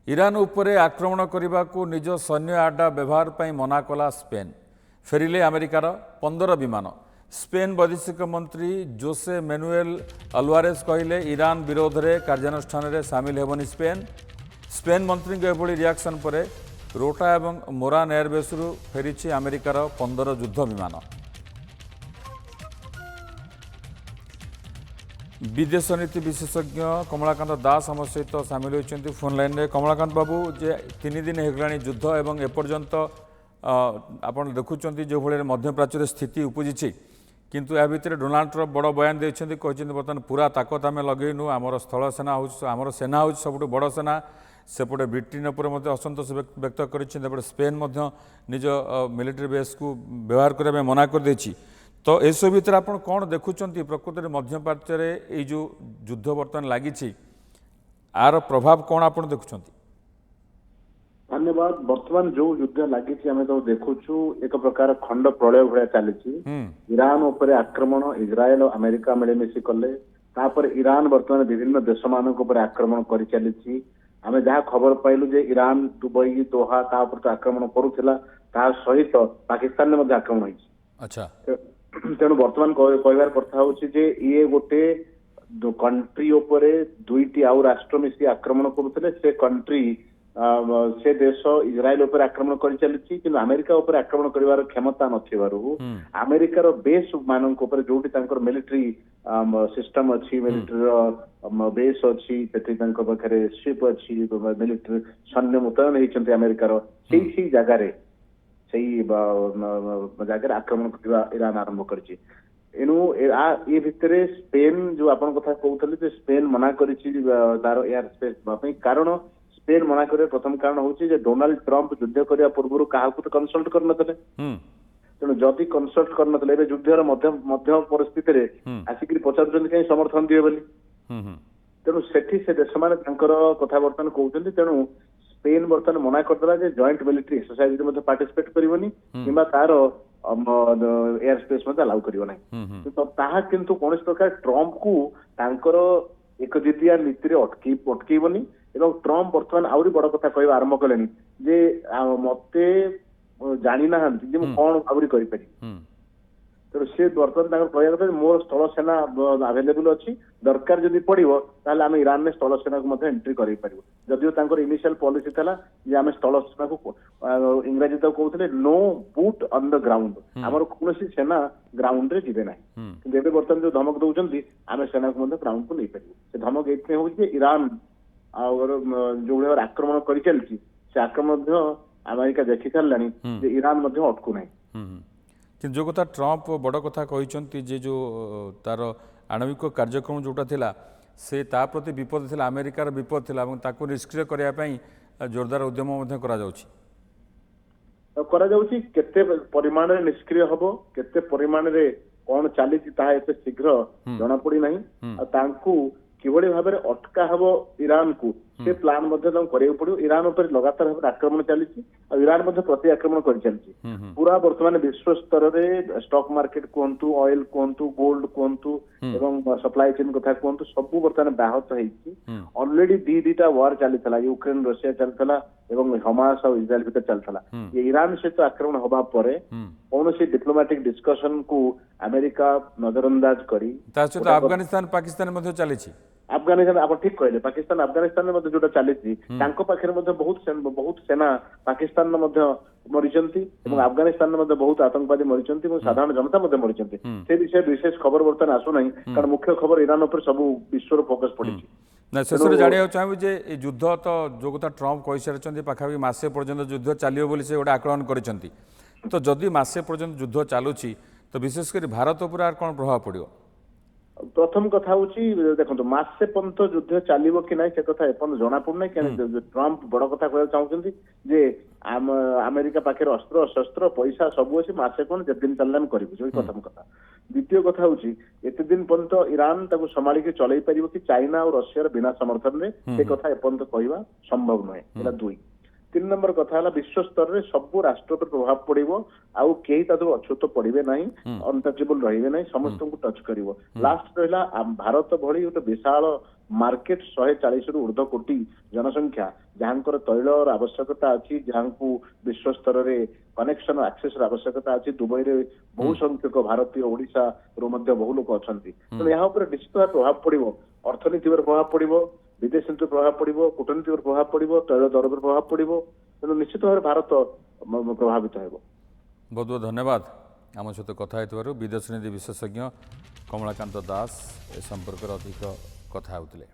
Iran ଉପରେ ଆକ୍ରମଣ କରିବାକୁ ନିଜ ସୈନ୍ୟ ଆଡ୍ଡା ବ୍ୟବହାର ପାଇଁ ମନା କଲା ସ୍ପେନ୍। ଫେରିଲେ ଆମେରିକାର 15 ବିମାନ। ସ୍ପେନ୍ ବୈଦେଶିକ ମନ୍ତ୍ରୀ ଜୋସେ ମାନୁଏଲ ଆଲୱାରେସ୍ କହିଲେ ଇରାନ ବିରୋଧରେ କାର୍ଯ୍ୟାନୁଷ୍ଠାନରେ ସାମିଲ ହେବନି ସ୍ପେନ୍। ସ୍ପେନ୍ ମନ୍ତ୍ରୀଙ୍କ ଏଭଳି ରିଆକ୍ସନ୍ ପରେ ରୋଟା ଏବଂ ମୋରାନ ଏୟାରବେସ୍ରୁ ଫେରିଛି ଆମେରିକାର 15 ଯୁଦ୍ଧ ବିମାନ। विदेश नीति विशेषज्ञ कमलाकांत दास आम सहित सामिल होती फोन लाइन में। कमलाकांत बाबू जे 3 दिन होगा युद्ध एवं एपर्यंत आपड़ देखुं जो भाई मध्यप्राच्य स्थिति उपजी किंतु या भितर डोनाल्ड ट्रम्प बड़ बयान देते बर्तमान पूरा ताकत आम लगेनु आमर स्थल सेना आमर सेना हूँ सब बड़ सेना सेपटे ब्रिटेन पर असंतोष व्यक्त कर स्पेन निज मिलिटारी बेस को व्यवहार करने मना कर देछि। तो एसब भितर आप कौन देखुं प्रकृत में मध्यप्राच्य जो युद्ध बर्तमान लगी आर प्रभाव कौन आप देखुं? धन्यवाद। बर्तमान जो युद्ध लगी तो देखुचु एक प्रकार खंड प्रलय भाया चली। ईरान उपर आक्रमण इज्राएल अमेरिका मिलेमिशी कले ईरान बर्तमान विभिन्न देश मान आक्रमण कर चली। आम जहाँ खबर पाइलु जे ईरान दुबई दोहा तो आक्रमण करुला सहित पाकिस्तान में आक्रमण होती। अच्छा तेणु बर्तमान कहबार कथा हूँ जे ये गोटे कंट्री उपरे दुईटी आउ राष्ट्र मिसी आक्रमण करुले से कंट्री से देश इज्राएल उपर आक्रमण कर चली कि अमेरिका उपर आक्रमण कर क्षमता नथिबारु अमेरिकार बेस मान जोटी मिलिट्री सिस्टम अच्छी मिलिट्री बेस अच्छी पाखे शिप अच्छी मिलिट्री सैन्य मुतयन होती अमेरिकार से जगार जगह आक्रमण करवा ईरान आरंभ करी। एणु ये भितर स्पेन जो आप कथा कहते स्पेन मना कर तार एयर स्पेस कारण स्पेन मना कर प्रथम कारण हूँ डोनाल्ड ट्रम्प युद्ध करने पूर्व क्या कनसल्ट करन तेणु जदि कनसल्ट करन युद्धर मध्य परिस्थिति आसिक पचार कहीं समर्थन दिए बोली तेणु से देश मैंने कथा बर्तमान कहते तेणु स्पेन बर्तमान मना करदेला जॉइंट मिलिट्री एक्सरसाइज पार्टिसिपेट करनी कि तार एयर स्पेस अलाउ करना तो किंतु कौन प्रकार ट्रम्प को तांकर एक जितिया नीति अटकईबनी ट्रम्प बर्तमान आहरी बड़ कथा कह आरंभ कले जे मते जानी ना कौन आहरी करी तेणु सी बर्तमान कहया कथा मोर स्थल सेना आवेलेबल अच्छी दरकार जदि पड़ो आम ईरान में स्थल सेना को एंट्री कर जदिव इनिशियल पॉलिसी था जे आम स्थल सेना को इंग्राजी तो कहते no boot on the ground आमर कौन सेना ग्राउंड रे जीवे ना कि बर्तमान जो धमक दौरान आम सेना को ग्राउंड को नहीं पार धमक ये हूँ ईरान जो भाई आक्रमण कर चलती से आक्रमण अमेरिका देखी सारा ईरान अटकू ना कि जो कथा ट्रम्प बड़ कथा कहते जो तार आणविक कार्यक्रम जोटा थिला से ता प्रति विपद थिला अमेरिकार विपद थिला ताकू निष्क्रिय करने जोरदार उद्यम केते परिमाण रे निष्क्रिय हबो केते परिमाण रे कौन चली एते शीघ्र जना पड़ी नहीं किभली भाव में अटका हब ईरान को से प्लान पड़ो ईरान उपर लगातार भाव आक्रमण चली ईरान प्रति आक्रमण कर चलती पूरा बर्तमान विश्व स्तर में स्टॉक मार्केट कहतु ऑयल कहतु गोल्ड कहतु एवं सप्लाई चेन कथा कहतु सब बर्तमान व्याहत होती ऑलरेडी दीटा वार चली यूक्रेन रशिया चलता एवं हमास और इज्राएल भीतर चलता ईरान सहित आक्रमण हवा पर कौन डिप्लोमेटिक डिस्कशन को अमेरिका नजरअंदाज करी अफगानिस्तान पाकिस्तान चली अफगानिस्तान आप ठीक कहले पाकिस्तान अफगानिस्तान में जो चली बहुत सेना पाकिस्तान मरी अफगानिस्तान में बहुत आतंकवादी मरी साधारण जनता मरी से विषय विशेष खबर बर्तमान आसुना कारण मुख्य खबर ईरान पर सब विश्व फोकस पड़ी ना शेष जाना चाहिए युद्ध तो जो कथा ट्रम्प कही सारी पाखापाखि मसे पर्यटन युद्ध चलो बोली से गोटे आकलन कर तो जदि मसे पर्यटन युद्ध चलुची तो विशेषकर भारत उपर कौन प्रभाव पड़ो? प्रथम कथा हूँ देखो मसे पर्यंत युद्ध चलो कि ना से कथा एपर्यंत जना पड़ना ट्रम्प बड़ कथा कहना चाहते जे अमेरिका पाखे अस्त्र शस्त्र पैसा सब अच्छी मसे कौन जिते दिन चलने करूँ प्रथम कथा। द्वितीय कथा हूँ एत दिन पर्यंत ईरान संभाल चल पार कि चाइना और रशिया बिना समर्थन में से कथा एपर्यंत कहवा संभव नुहे। दुई तीन नंबर कथा है विश्व स्तर में सब राष्ट्र पर प्रभाव पड़ो आउ कहीं ता अछूत पड़े ना अनटचेबल रही ना समस्त को टच कर लास्ट रहा भारत भली गोटे विशाल मार्केट 140 रु ऊर्ध्व कोटी जनसंख्या जहां तैल आवश्यकता अच्छी जहां को विश्व स्तर में कनेक्शन एक्सेस आवश्यकता अच्छी दुबई रे बहु संख्यक भारतीय ओडिशा रो मध्य बहु लोक अच्छा तेणु यहाँ निश्चित भाव प्रभाव पड़ो अर्थनीति पर प्रभाव पड़ो विदेश नीति प्रभाव पड़ो कूटनीति पर प्रभाव पड़ो तैल दर पर प्रभाव पड़ो तेणु निश्चित भाव भारत प्रभावित हो। बहुत बहुत धन्यवाद आम सहित कथा विदेश नीति विशेषज्ञ कमलाकांत दास ए संपर्क अधिक कथा होते।